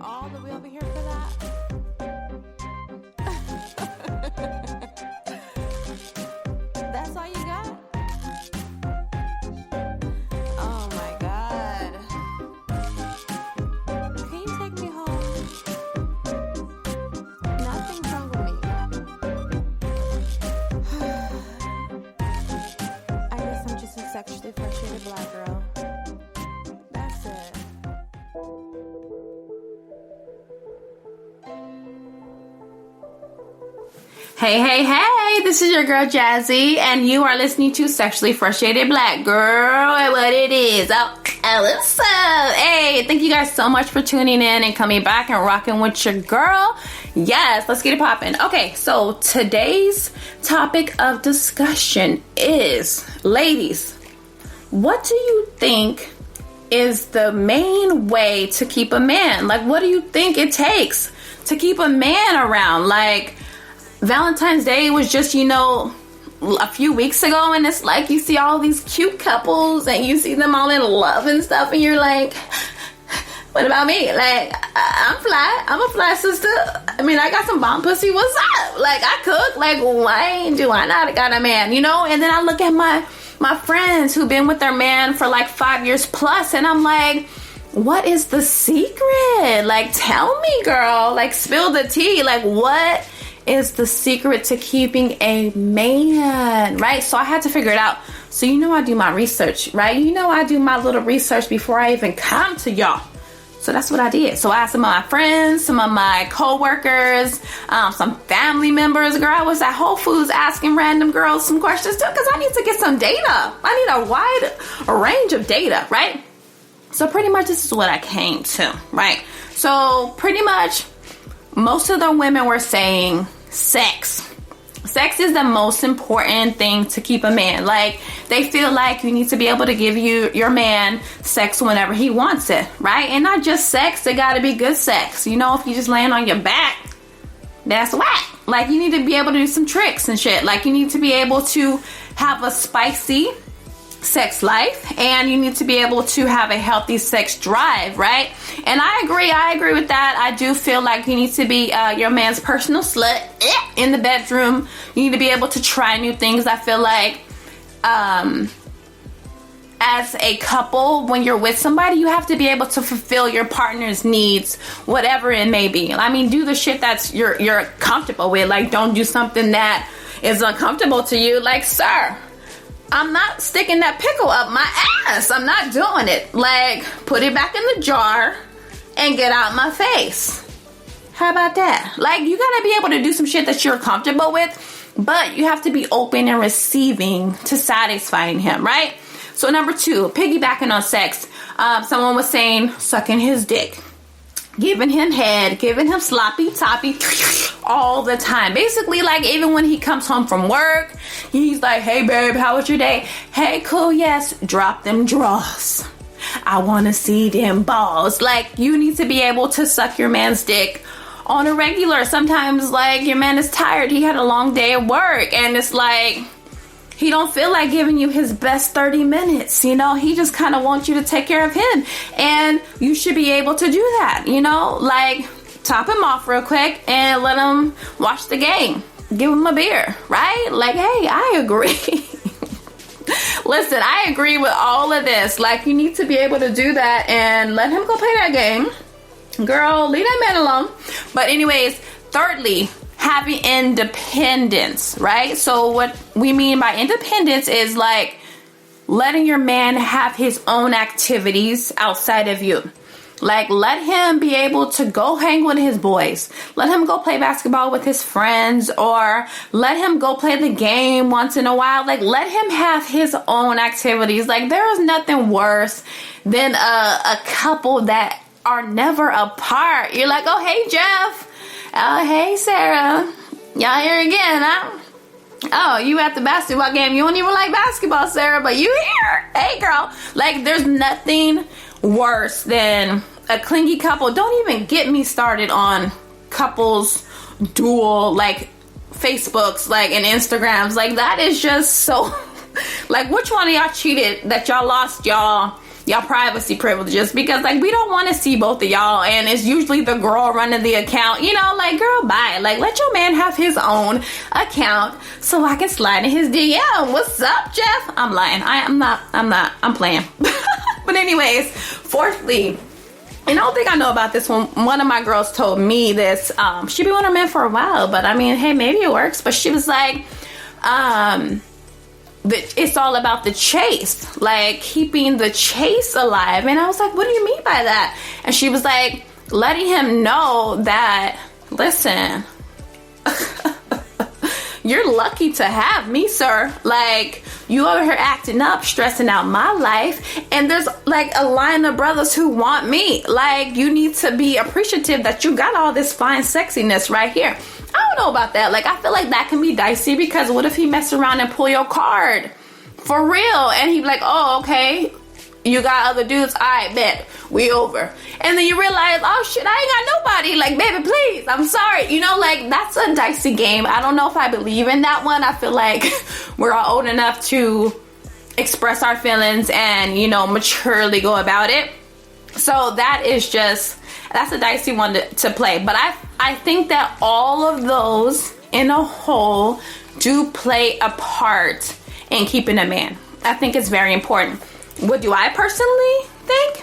all the way over here for that? That's all you got? Oh my God. Can you take me home? Nothing's wrong with me. I guess I'm just a sexually frustrated black girl. That's it. Hey, this is your girl Jazzy, and you are listening to Sexually Frustrated Black Girl, and what it is. Oh, what's up? Hey, thank you guys so much for tuning in and coming back and rocking with your girl. Yes, let's get it popping. Okay, so today's topic of discussion is, ladies, what do you think is the main way to keep a man? Like, what do you think it takes to keep a man around? Like, Valentine's Day was just, a few weeks ago, and it's like you see all these cute couples and you see them all in love and stuff, and you're like, what about me? Like, I'm fly. I'm a fly sister. I mean, I got some bomb pussy. What's up? Like, I cook. Like, why do I not got a man? And then I look at my friends who've been with their man for like 5 years plus, and I'm like, what is the secret? Like, tell me, girl. Like, spill the tea. Like, what is the secret to keeping a man, right? So I had to figure it out. So I do my research, right? I do my little research before I even come to y'all. So that's what I did. So I asked some of my friends, some of my co-workers, some family members. Girl, I was at Whole Foods asking random girls some questions too, because I need to get some data. I need a wide range of data, right? So pretty much this is what I came to, right? So pretty much most of the women were saying sex is the most important thing to keep a man. Like, they feel like you need to be able to give your man sex whenever he wants it, right? And not just sex, it gotta be good sex. If you just laying on your back, that's whack. Like, you need to be able to do some tricks and shit. Like, you need to be able to have a spicy sex life, and you need to be able to have a healthy sex drive, right? And I agree with that. I do feel like you need to be your man's personal slut in the bedroom. You need to be able to try new things. I feel like as a couple, when you're with somebody, you have to be able to fulfill your partner's needs, whatever it may be. I mean, do the shit that's you're comfortable with. Like, don't do something that is uncomfortable to you. Like, sir, I'm not sticking that pickle up my ass. I'm not doing it. Like, put it back in the jar and get out my face. How about that? Like, you gotta be able to do some shit that you're comfortable with, but you have to be open and receiving to satisfying him, right? So number 2, piggybacking on sex. Someone was saying sucking his dick, giving him head, giving him sloppy toppy all the time. Basically, like, even when he comes home from work, he's like, hey babe, how was your day? Hey, cool, yes. Drop them draws. I want to see them balls. Like, you need to be able to suck your man's dick on a regular. Sometimes, like, your man is tired. He had a long day at work, and it's like, he don't feel like giving you his best 30 minutes, He just kind of wants you to take care of him. And you should be able to do that, Like, top him off real quick and let him watch the game. Give him a beer, right? Like, hey, I agree. Listen, I agree with all of this. Like, you need to be able to do that and let him go play that game. Girl, leave that man alone. But anyways, thirdly, having independence, right? So what we mean by independence is like letting your man have his own activities outside of you. Like, let him be able to go hang with his boys. Let him go play basketball with his friends, or let him go play the game once in a while. Like, let him have his own activities. Like, there is nothing worse than a couple that are never apart. You're like, oh, hey, Jeff. Oh, hey, Sarah. Y'all here again, huh? Oh, you at the basketball game. You don't even like basketball, Sarah, but you here. Hey, girl. Like, there's nothing worse than a clingy couple. Don't even get me started on couples dual, like, Facebooks, like, and Instagrams. Like, that is just so, like, which one of y'all cheated that y'all lost y'all y'all privacy privileges, because like we don't want to see both of y'all, and it's usually the girl running the account, you know, like girl, bye. Like let your man have his own account so I can slide in his DM. What's up, Jeff? I'm lying. I'm playing. But anyways, fourthly, and I don't think I know about this one. One of my girls told me this. She been with her man for a while, but I mean, hey, maybe it works. But she was like, it's all about the chase, like keeping the chase alive. And I was like, what do you mean by that? And she was like, letting him know that, listen, you're lucky to have me, sir. Like, you over here acting up, stressing out my life, and there's like a line of brothers who want me. Like, you need to be appreciative that you got all this fine sexiness right here. I don't know about that. Like, I feel like that can be dicey, because what if he mess around and pull your card for real, and he be like, oh, okay, you got other dudes, I bet we over. And then you realize, oh shit, I ain't got nobody. Like, baby, please, I'm sorry. You know, like, that's a dicey game. I don't know if I believe in that one. I feel like we're all old enough to express our feelings and, you know, maturely go about it. So that's a dicey one to play. But I think that all of those in a whole do play a part in keeping a man. I think it's very important. What do I personally think?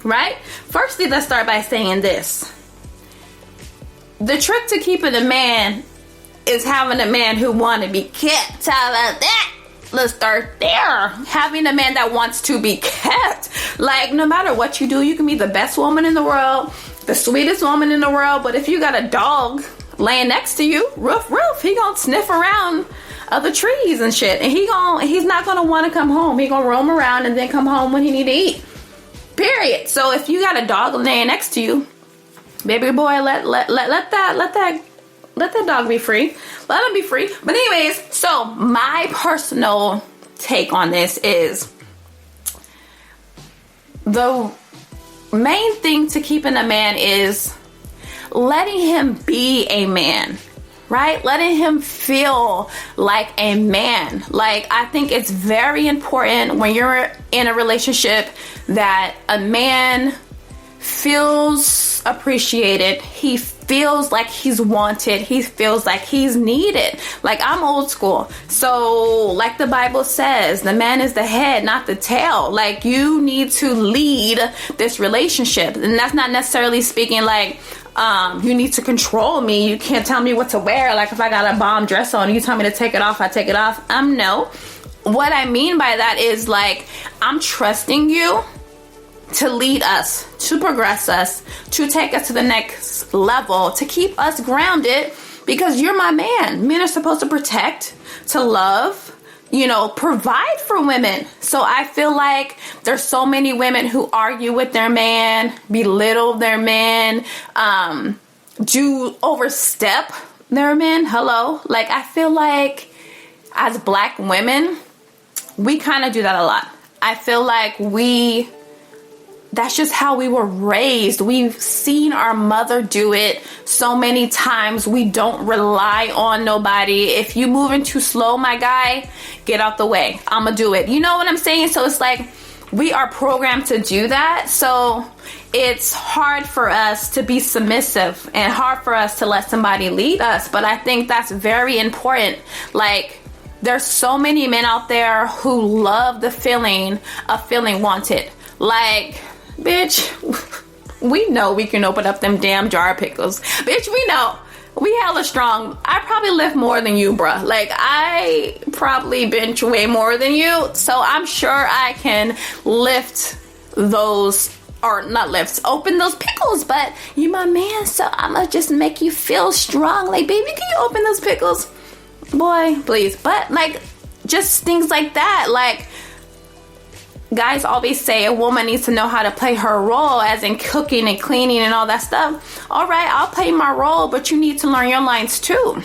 Right? Firstly, let's start by saying this. The trick to keeping a man is having a man who want to be kept. How about that? Let's start there. Having a man that wants to be kept. Like, no matter what you do, you can be the best woman in the world, the sweetest woman in the world, but if you got a dog laying next to you, roof, he gonna sniff around other trees and shit, and he's not gonna want to come home. He gonna roam around and then come home when he need to eat. Period. So if you got a dog laying next to you, baby boy, let that dog be free. Let him be free. But anyways, so my personal take on this is the main thing to keeping a man is letting him be a man, right? Letting him feel like a man. Like, I think it's very important when you're in a relationship that a man feels appreciated. He feels like he's wanted. He feels like he's needed. Like, I'm old school. So, like the Bible says, the man is the head, not the tail. Like, you need to lead this relationship. And that's not necessarily speaking like, you need to control me. You can't tell me what to wear. Like, if I got a bomb dress on, you tell me to take it off, I take it off. No. What I mean by that is, like, I'm trusting you to lead us, to progress us, to take us to the next level, to keep us grounded, because you're my man. Men are supposed to protect, to love, you know, provide for women. So I feel like there's so many women who argue with their man, belittle their man, do overstep their men. Hello. Like, I feel like as Black women, we kind of do that a lot. I feel like that's just how we were raised. We've seen our mother do it so many times. We don't rely on nobody. If you moving too slow, my guy, get out the way. I'ma do it. You know what I'm saying? So it's like we are programmed to do that. So it's hard for us to be submissive and hard for us to let somebody lead us. But I think that's very important. Like, there's so many men out there who love the feeling of feeling wanted. Like, bitch, we know we can open up them damn jar of pickles. Bitch, we know. We hella strong. I probably lift more than you, bruh. Like, I probably bench way more than you. So I'm sure I can lift those, or not lift, open those pickles. But you my man, so I'ma just make you feel strong. Like, baby, can you open those pickles? Boy, please. But, like, just things like that. Like, guys always say a woman needs to know how to play her role, as in cooking and cleaning and all that stuff. All right, I'll play my role, but you need to learn your lines too,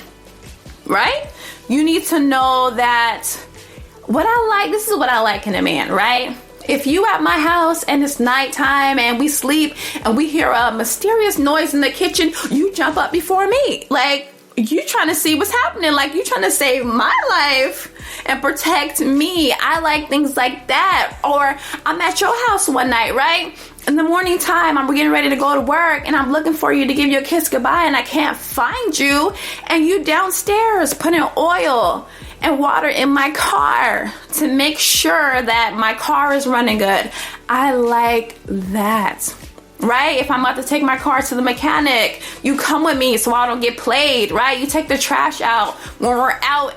right? You need to know that this is what I like in a man, right? If you at my house and it's nighttime and we sleep and we hear a mysterious noise in the kitchen, you jump up before me. Like, you trying to see what's happening. Like, you trying to save my life and protect me. I like things like that. Or I'm at your house one night, right? In the morning time, I'm getting ready to go to work and I'm looking for you to give you a kiss goodbye and I can't find you. And you downstairs putting oil and water in my car to make sure that my car is running good. I like that. Right? If I'm about to take my car to the mechanic, you come with me so I don't get played, right? You take the trash out when we're out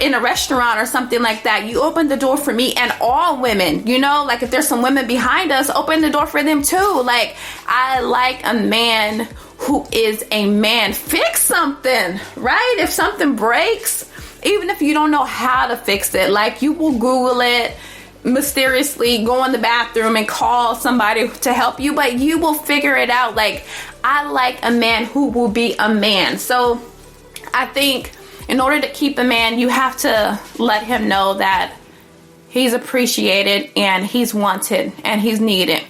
in a restaurant or something like that. You open the door for me and all women, you know, like if there's some women behind us, open the door for them too. Like, I like a man who is a man. Fix something, right? If something breaks, even if you don't know how to fix it, like you will Google it, mysteriously go in the bathroom and call somebody to help you, but you will figure it out. Like, I like a man who will be a man. So I think in order to keep a man, you have to let him know that he's appreciated and he's wanted and he's needed.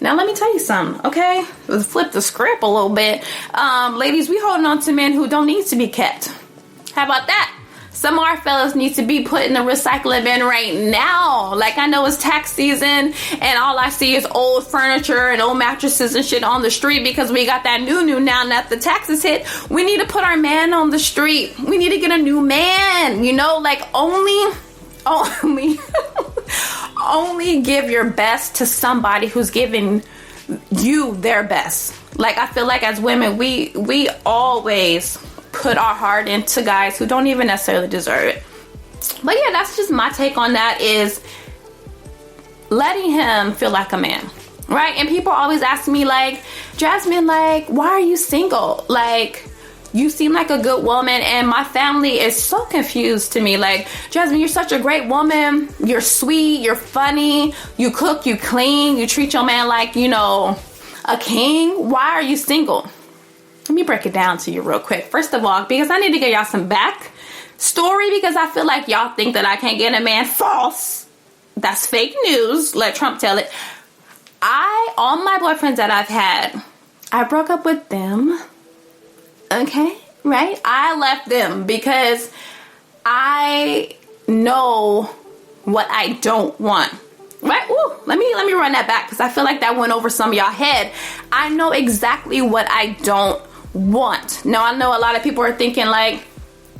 Now, let me tell you something, okay? Let's flip the script a little bit. Ladies, we holding on to men who don't need to be kept. How about that? Some of our fellas need to be put in the recycling bin right now. Like, I know it's tax season and all I see is old furniture and old mattresses and shit on the street because we got that new now that the taxes hit. We need to put our man on the street. We need to get a new man, you know, like only give your best to somebody who's giving you their best. Like, I feel like as women, we always put our heart into guys who don't even necessarily deserve it. But yeah, that's just my take on that, is letting him feel like a man, right? And people always ask me like, Jasmine, like, why are you single? Like, you seem like a good woman. And my family is so confused to me. Like, Jasmine, you're such a great woman. You're sweet. You're funny. You cook. You clean. You treat your man like, you know, a king. Why are you single? Let me break it down to you real quick. First of all, because I need to give y'all some back story, because I feel like y'all think that I can't get a man. False. That's fake news. Let Trump tell it. All my boyfriends that I've had, I broke up with them. Okay, right? I left them because I know what I don't want. Right? Ooh, let me run that back because I feel like that went over some of y'all head. I know exactly what I don't want. Now, I know a lot of people are thinking like,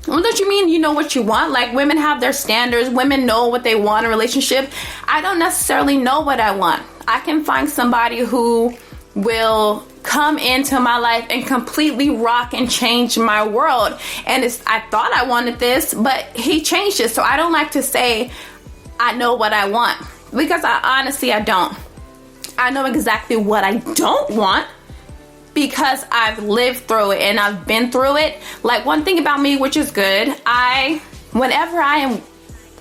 what don't you mean you know what you want? Like, women have their standards. Women know what they want in a relationship. I don't necessarily know what I want. I can find somebody who will come into my life and completely rock and change my world. And I thought I wanted this, but he changed it. So I don't like to say I know what I want, because I don't. I know exactly what I don't want because I've lived through it and I've been through it. Like, one thing about me, which is good, whenever I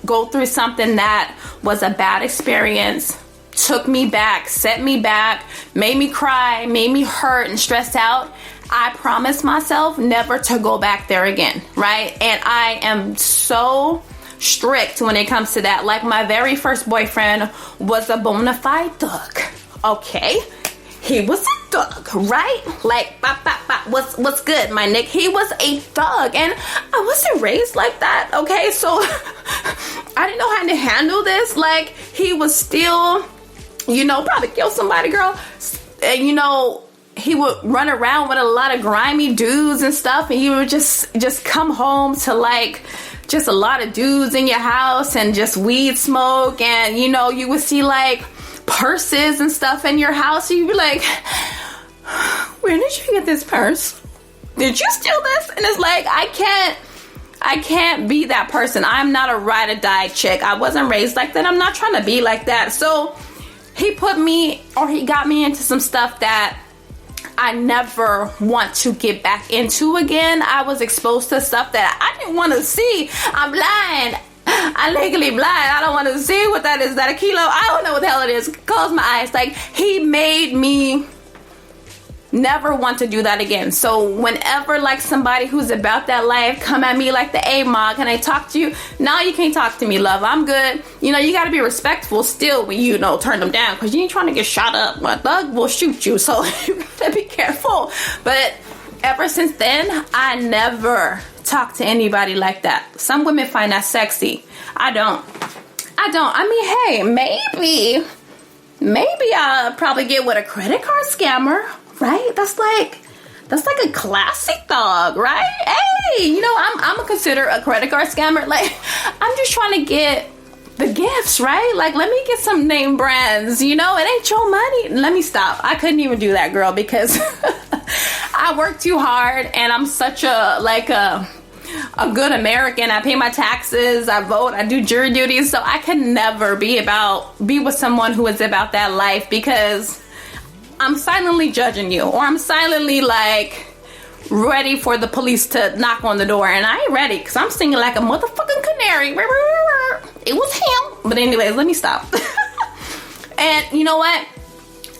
go through something that was a bad experience, took me back, set me back, made me cry, made me hurt and stressed out, I promise myself never to go back there again, right? And I am so strict when it comes to that. Like, my very first boyfriend was a bona fide thug. Okay, he was a thug, right? Like, what's good, my Nick? He was a thug, and I wasn't raised like that. Okay, so I didn't know how to handle this. Like, he was still, you know, probably kill somebody, girl. And you know, he would run around with a lot of grimy dudes and stuff, and he would just come home to like just a lot of dudes in your house and just weed smoke, and you know, you would see like purses and stuff in your house, and you'd be like, where did you get this purse? Did you steal this? And it's like, I can't be that person. I'm not a ride or die chick. I wasn't raised like that. I'm not trying to be like that. So he got me into some stuff that I never want to get back into again. I was exposed to stuff that I didn't want to see. I'm blind. I'm legally blind. I don't want to see what that is. Is that a kilo? I don't know what the hell it is. Close my eyes. Like, he made me never want to do that again. So whenever like somebody who's about that life come at me like the A-Mod, can I talk to you? No, you can't talk to me, love. I'm good. You know, you got to be respectful still when you know turn them down, because you ain't trying to get shot up. A thug will shoot you, so you got to be careful. But ever since then, I never talk to anybody like that. Some women find that sexy. I don't. I mean, hey, maybe I'll probably get with a credit card scammer, right? That's like a classic thug, right? Hey, you know, I'm gonna consider a credit card scammer. Like, I'm just trying to get the gifts, right? Like, let me get some name brands, you know? It ain't your money. Let me stop. I couldn't even do that, girl, because I work too hard, and I'm such a good American. I pay my taxes, I vote, I do jury duties, so I could never be with someone who is about that life, because I'm silently judging you, or I'm silently like ready for the police to knock on the door, and I ain't ready, because I'm singing like a motherfucking canary. It was him. But anyways, let me stop. And you know what?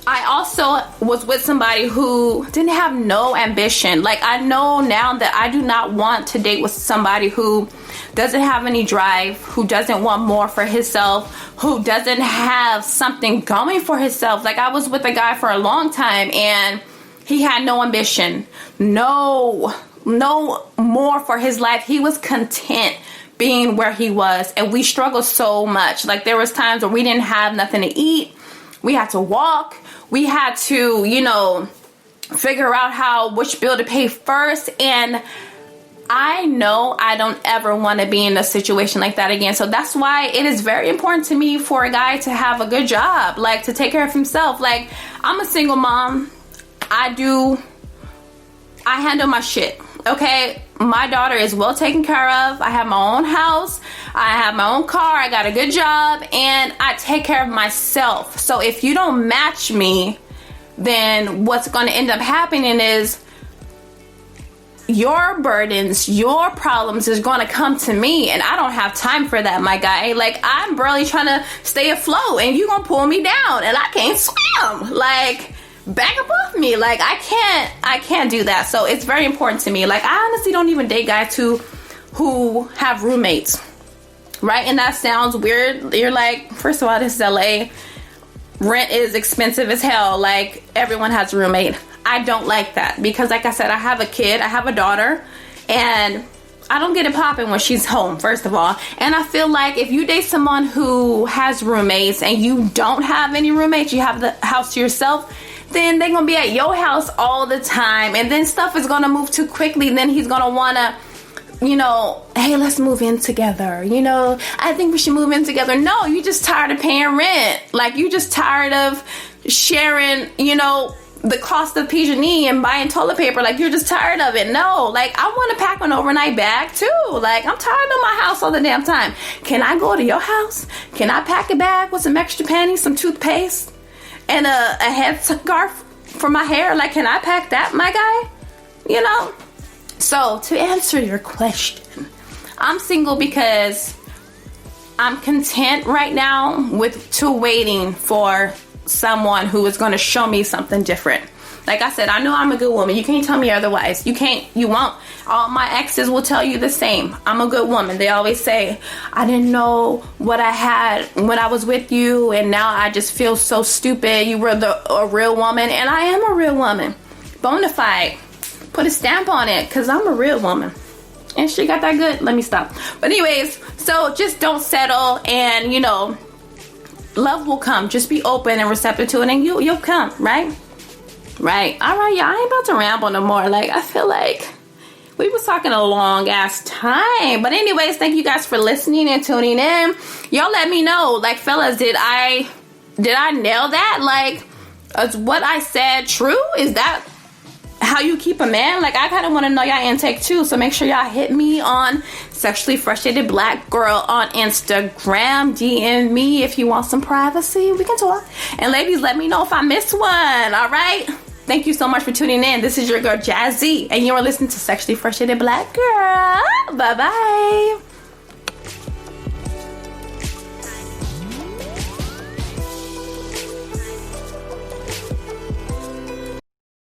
I also was with somebody who didn't have no ambition. Like, I know now that I do not want to date with somebody who doesn't have any drive, who doesn't want more for himself, who doesn't have something going for himself. Like, I was with a guy for a long time, and he had no ambition, no more for his life. He was content being where he was, and we struggled so much. Like, there was times where we didn't have nothing to eat. We had to walk. We had to, you know, figure out which bill to pay first. And I know I don't ever want to be in a situation like that again. So that's why it is very important to me for a guy to have a good job, like to take care of himself. Like, I'm a single mom. I handle my shit. Okay, my daughter is well taken care of. I have my own house. I have my own car. I got a good job, and I take care of myself. So if you don't match me, then what's going to end up happening is your burdens, your problems is going to come to me, and I don't have time for that, my guy. Like, I'm barely trying to stay afloat, and you going to pull me down, and I can't swim. Like, back up off me. Like, I can't do that. So it's very important to me. Like, I honestly don't even date guys who have roommates, right? And that sounds weird. You're like, first of all, this is LA. Rent is expensive as hell. Like, everyone has a roommate. I don't like that, because like I said, I have a kid, I have a daughter, and I don't get it popping when she's home, first of all. And I feel like if you date someone who has roommates and you don't have any roommates, you have the house to yourself, then they're gonna be at your house all the time, and then stuff is gonna move too quickly. Then he's gonna wanna, you know, hey, let's move in together. You know, I think we should move in together. No, you just tired of paying rent. Like, you just tired of sharing, you know, the cost of PG&E and buying toilet paper. Like, you're just tired of it. No, like, I want to pack an overnight bag too. Like, I'm tired of my house all the damn time. Can I go to your house? Can I pack a bag with some extra panties, some toothpaste, and a headscarf for my hair? Like, can I pack that, my guy? You know? So, to answer your question, I'm single because I'm content right now with waiting for someone who is going to show me something different. Like I said, I know I'm a good woman. You can't tell me otherwise. You won't. All my exes will tell you the same. I'm a good woman. They always say, I didn't know what I had when I was with you, and now I just feel so stupid. You were a real woman, and I am a real woman. Bona fide. Put a stamp on it, because I'm a real woman. And she got that good. Let me stop. But anyways, so just don't settle, and, you know, love will come. Just be open and receptive to it, and you'll come, right? Right. All right, y'all. I ain't about to ramble no more. Like, I feel like we was talking a long ass time. But anyways, thank you guys for listening and tuning in. Y'all let me know. Like, fellas, did I nail that? Like, is what I said true? Is that how you keep a man? Like, I kind of want to know y'all intake too. So make sure y'all hit me on Sexually Frustrated Black Girl on Instagram. DM me if you want some privacy. We can talk. And ladies, let me know if I missed one. All right. Thank you so much for tuning in. This is your girl Jazzy, and you are listening to Sexually Frustrated Black Girl. Bye bye.